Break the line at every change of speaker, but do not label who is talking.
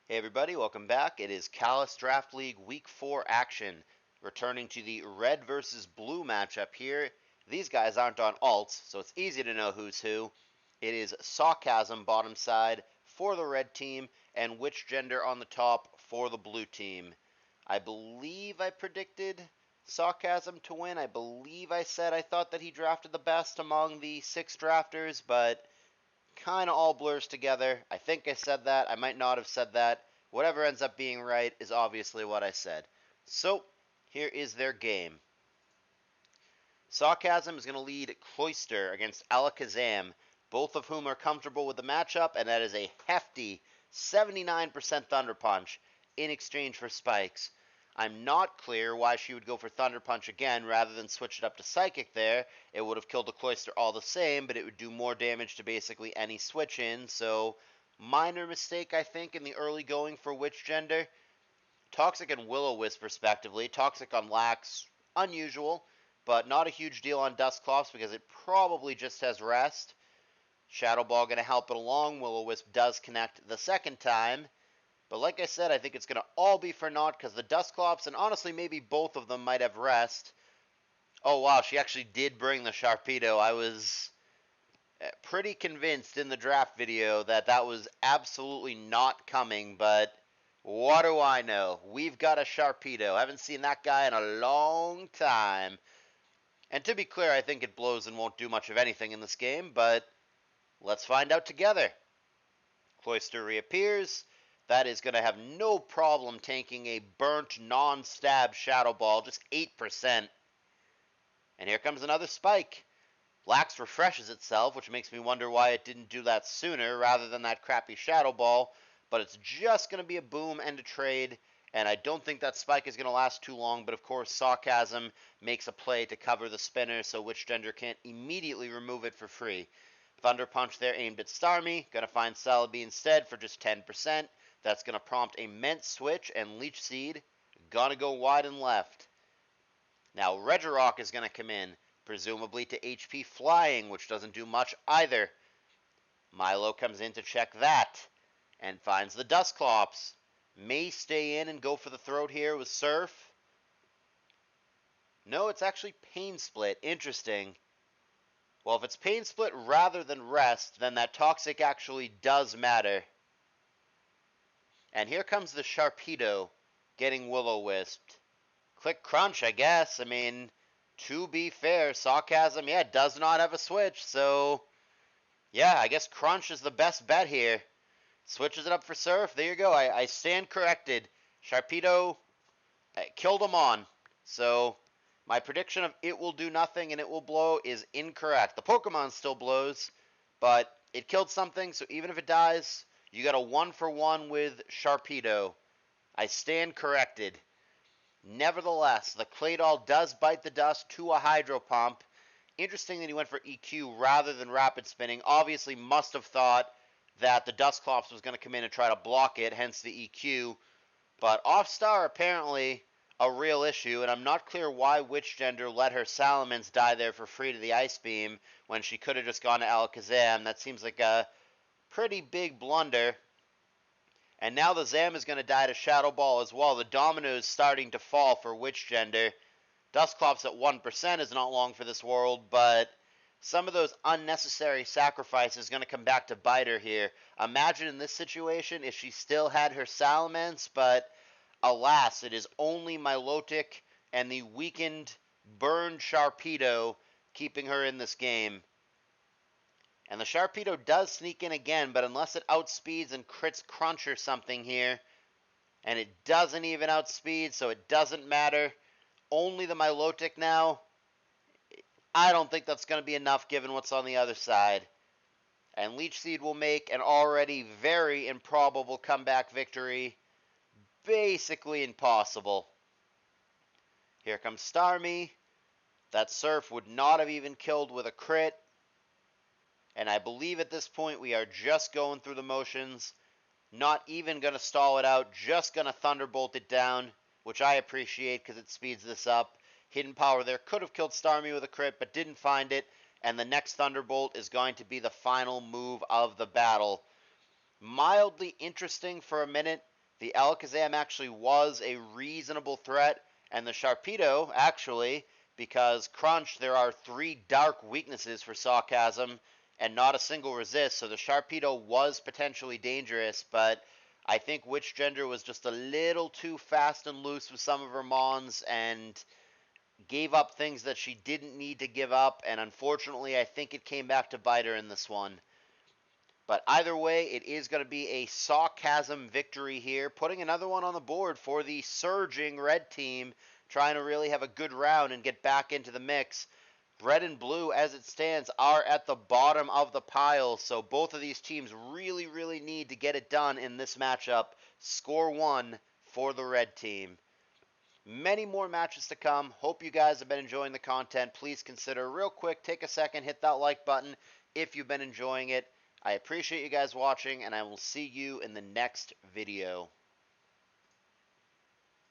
Hey everybody, welcome back. It is CALLOUS Draft League Week 4 action. Returning to the red versus blue matchup here. These guys aren't on alts, so it's easy to know who's who. It is Sawkasm bottom side for the red team, and Witchgender on the top for the blue team. I believe I predicted Sawkasm to win. I believe I said I thought that he drafted the best among the 6 drafters, but kind of all blurs together. I think I said that. I might not have said that. Whatever ends up being right is obviously what I said. So, here is their game. Sawkasm is going to lead Cloister against Alakazam, both of whom are comfortable with the matchup, and that is a hefty 79% Thunder Punch in exchange for Spikes. I'm not clear why she would go for Thunder Punch again rather than switch it up to Psychic there. It would have killed the Cloister all the same, but it would do more damage to basically any switch in, so minor mistake, I think, in the early going for Witchgender. Toxic and Will-O-Wisp, respectively. Toxic on Lax, unusual, but not a huge deal on Dusclops because it probably just has Rest. Shadow Ball going to help it along. Will-O-Wisp does connect the second time. But like I said, I think it's going to all be for naught because the Dusclops, and honestly maybe both of them might have Rest. Oh wow, she actually did bring the Sharpedo. I was pretty convinced in the draft video that that was absolutely not coming, but what do I know? We've got a Sharpedo. I haven't seen that guy in a long time. And to be clear, I think it blows and won't do much of anything in this game, but let's find out together. Cloister reappears. That is going to have no problem tanking a burnt, non-stab Shadow Ball, just 8%. And here comes another Spike. Lax refreshes itself, which makes me wonder why it didn't do that sooner rather than that crappy Shadow Ball. But it's just going to be a boom and a trade, and I don't think that Spike is going to last too long. But of course, Sawkasm makes a play to cover the spinner, so Witchgender can't immediately remove it for free. Thunder Punch there aimed at Starmie. Going to find Celebi instead for just 10%. That's going to prompt a Ment switch, and Leech Seed going to go wide and left. Now Regirock is going to come in, presumably to HP Flying, which doesn't do much either. Milo comes in to check that, and finds the Dusclops. May stay in and go for the throat here with Surf. No, it's actually Pain Split. Interesting. Well, if it's Pain Split rather than Rest, then that Toxic actually does matter. And here comes the Sharpedo getting Will-O-Wisped. Click Crunch, I guess. I mean, to be fair, Sawkasm, yeah, does not have a switch, so yeah, I guess Crunch is the best bet here. Switches it up for Surf. There you go. I stand corrected. Sharpedo killed him on. So my prediction of it will do nothing and it will blow is incorrect. The Pokemon still blows, but it killed something, so even if it dies, you got a 1-for-1 with Sharpedo. I stand corrected. Nevertheless, the Claydol does bite the dust to a Hydro Pump. Interesting that he went for EQ rather than Rapid Spinning. Obviously must have thought that the Dusclops was going to come in and try to block it, hence the EQ. But Off-Star apparently a real issue, and I'm not clear why Witchgender let her Salamence die there for free to the Ice Beam when she could have just gone to Alakazam. That seems like a pretty big blunder. And now the Zam is going to die to Shadow Ball as well. The domino is starting to fall for Witchgender. Dusclops at 1% is not long for this world, but some of those unnecessary sacrifices are going to come back to bite her here. Imagine in this situation if she still had her Salamence, but alas, it is only Milotic and the weakened, burned Sharpedo keeping her in this game. And the Sharpedo does sneak in again, but unless it outspeeds and crits Crunch or something here, and it doesn't even outspeed, so it doesn't matter. Only the Milotic now. I don't think that's going to be enough given what's on the other side. And Leech Seed will make an already very improbable comeback victory. Basically impossible. Here comes Starmie. That Surf would not have even killed with a crit. And I believe at this point we are just going through the motions. Not even going to stall it out. Just going to Thunderbolt it down, which I appreciate because it speeds this up. Hidden Power there could have killed Starmie with a crit, but didn't find it. And the next Thunderbolt is going to be the final move of the battle. Mildly interesting for a minute the Alakazam actually was a reasonable threat, and the Sharpedo actually, because Crunch, there are 3 dark weaknesses for Sawkasm and not a single resist, so the Sharpedo was potentially dangerous, but I think Witchgender was just a little too fast and loose with some of her Mons and gave up things that she didn't need to give up, and unfortunately I think it came back to bite her in this one. But either way, it is going to be a Sawkasm victory here, putting another one on the board for the surging red team, trying to really have a good round and get back into the mix. Red and blue, as it stands, are at the bottom of the pile, so both of these teams really, really need to get it done in this matchup. Score 1 for the red team. Many more matches to come. Hope you guys have been enjoying the content. Please consider real quick, take a second, hit that like button if you've been enjoying it. I appreciate you guys watching, and I will see you in the next video.